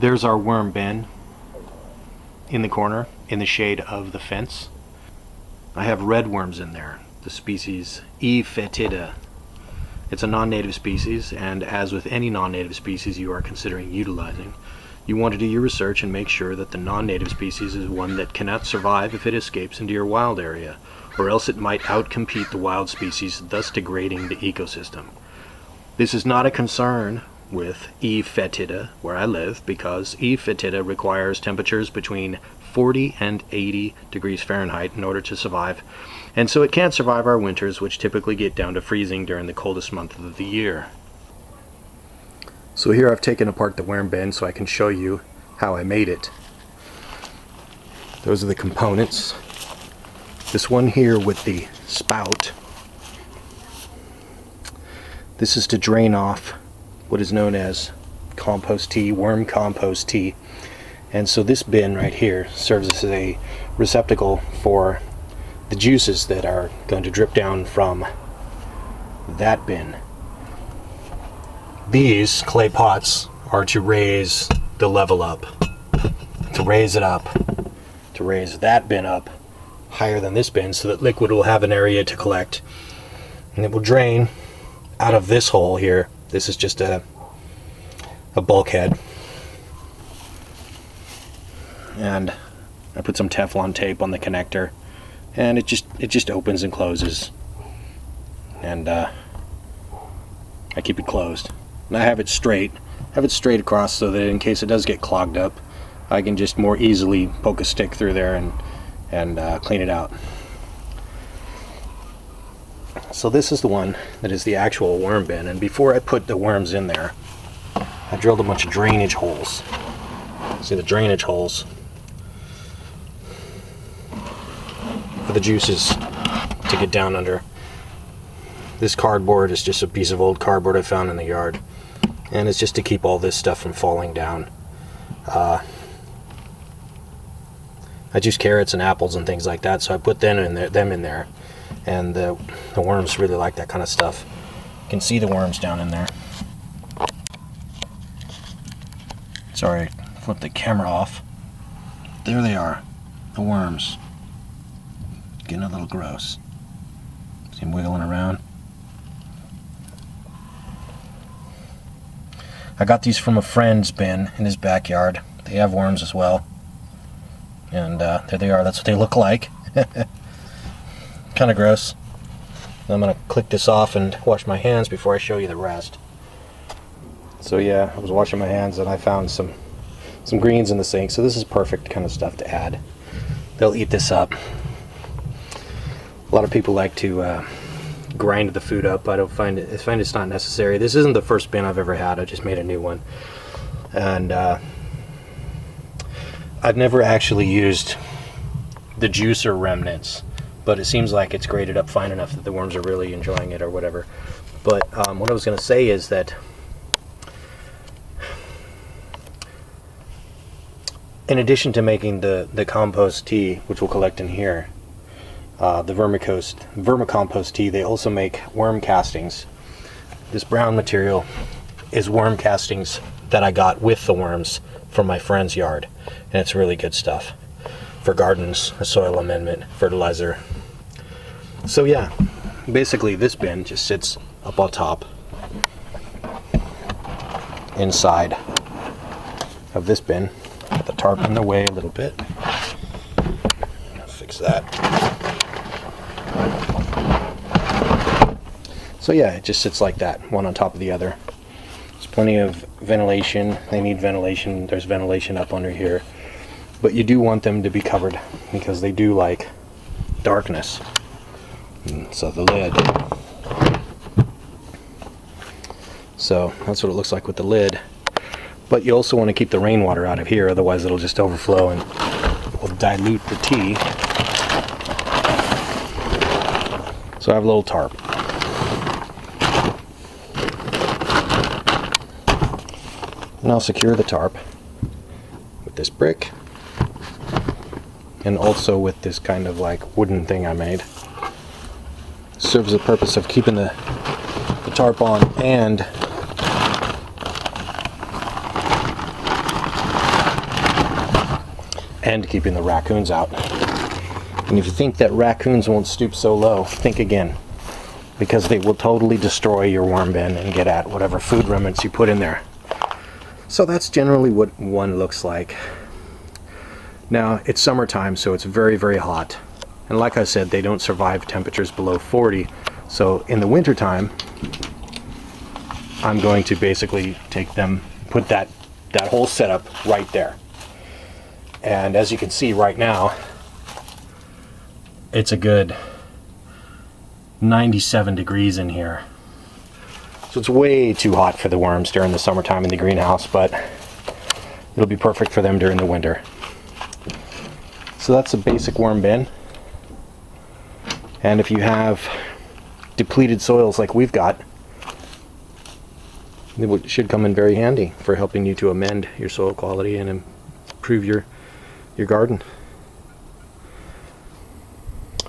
There's our worm bin in the corner, in the shade of the fence. I have redworms in there, the species E. fetida. It's a non-native species, and as with any non-native species you are considering utilizing, you want to do your research and make sure that the non-native species is one that cannot survive if it escapes into your wild area, or else it might outcompete the wild species, thus degrading the ecosystem. This is not a concern with E. fetida where I live, because E. fetida requires temperatures between 40 and 80 degrees Fahrenheit in order to survive, and so it can't survive our winters, which typically get down to freezing during the coldest month of the year. So here I've taken apart the worm bin so I can show you how I made it. Those are the components. This one here with the spout, this is to drain off what is known as compost tea, worm compost tea. And so this bin right here serves as a receptacle for the juices that are going to drip down from that bin. These clay pots are to raise the level up, to raise it up, to raise that bin up higher than this bin so that liquid will have an area to collect, and it will drain out of this hole here. This is just a bulkhead, and I put some Teflon tape on the connector, and it just opens and closes, and I keep it closed. And I have it straight across so that in case it does get clogged up, I can just more easily poke a stick through there and clean it out. So this is the one that is the actual worm bin, and before I put the worms in there, I drilled a bunch of drainage holes. See the drainage holes for the juices to get down under. This cardboard is just a piece of old cardboard I found in the yard, and it's just to keep all this stuff from falling down. I juice carrots and apples and things like that, so I put them in there, and the worms really like that kind of stuff. You can see the worms down in there. Sorry, flip the camera off. There they are, the worms. Getting a little gross. See them wiggling around. I got these from a friend's bin in his backyard. They have worms as well. And there they are. That's what they look like. Kind of gross. I'm going to click this off and wash my hands before I show you the rest. So yeah, I was washing my hands and I found some greens in the sink. So this is perfect kind of stuff to add. They'll eat this up. A lot of people like to grind the food up. I find it's not necessary. This isn't the first bin I've ever had. I just made a new one, and I've never actually used the juicer remnants, but it seems like it's grated up fine enough that the worms are really enjoying it or whatever. But what I was going to say is that in addition to making the compost tea, which we'll collect in here, the vermicompost tea, they also make worm castings. This brown material is worm castings that I got with the worms from my friend's yard, and it's really good stuff for gardens, a soil amendment, fertilizer. So yeah, basically this bin just sits up on top inside of this bin. Got the tarp in the way a little bit. Fix that. So yeah, it just sits like that, one on top of the other. There's plenty of ventilation. They need ventilation. There's ventilation up under here. But you do want them to be covered because they do like darkness. And so the lid. So that's what it looks like with the lid. But you also want to keep the rainwater out of here, otherwise it'll just overflow and will dilute the tea. So I have a little tarp. And I'll secure the tarp with this brick and also with this kind of like wooden thing I made. It serves the purpose of keeping the tarp on and and keeping the raccoons out. And if you think that raccoons won't stoop so low, think again, because they will totally destroy your worm bin and get at whatever food remnants you put in there. So that's generally what one looks like. Now, it's summertime, so it's very, very hot. And like I said, they don't survive temperatures below 40. So in the wintertime, I'm going to basically take them, put that whole setup right there. And as you can see right now, it's a good 97 degrees in here. So it's way too hot for the worms during the summertime in the greenhouse, but it'll be perfect for them during the winter. So that's a basic worm bin. And if you have depleted soils like we've got, it should come in very handy for helping you to amend your soil quality and improve your garden.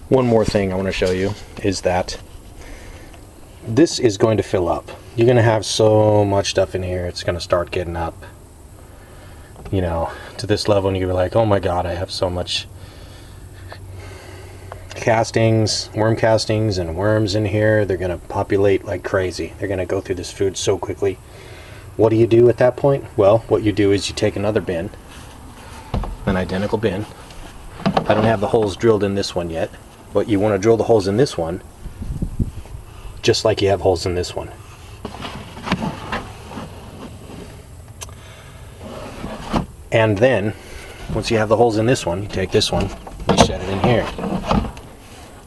One more thing I want to show you is that this is going to fill up. You're going to have so much stuff in here, it's going to start getting up, you know, to this level, and you're like, oh my god, I have so much castings, worm castings and worms in here. They're going to populate like crazy. They're going to go through this food so quickly. What do you do at that point? Well, what you do is you take another bin, an identical bin. I don't have the holes drilled in this one yet, but you want to drill the holes in this one just like you have holes in this one. And then once you have the holes in this one, you take this one, you set it in here.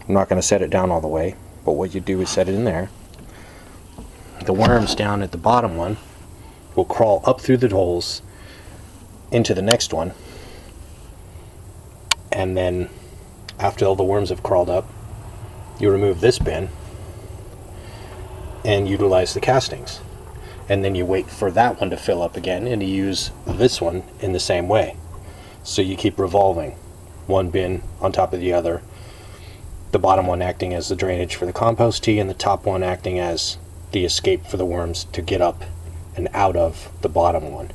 I'm not going to set it down all the way, but what you do is set it in there. The worms down at the bottom one will crawl up through the holes into the next one, and then after all the worms have crawled up, you remove this bin and utilize the castings, and then you wait for that one to fill up again and you use this one in the same way. So you keep revolving, one bin on top of the other, the bottom one acting as the drainage for the compost tea and the top one acting as the escape for the worms to get up and out of the bottom one.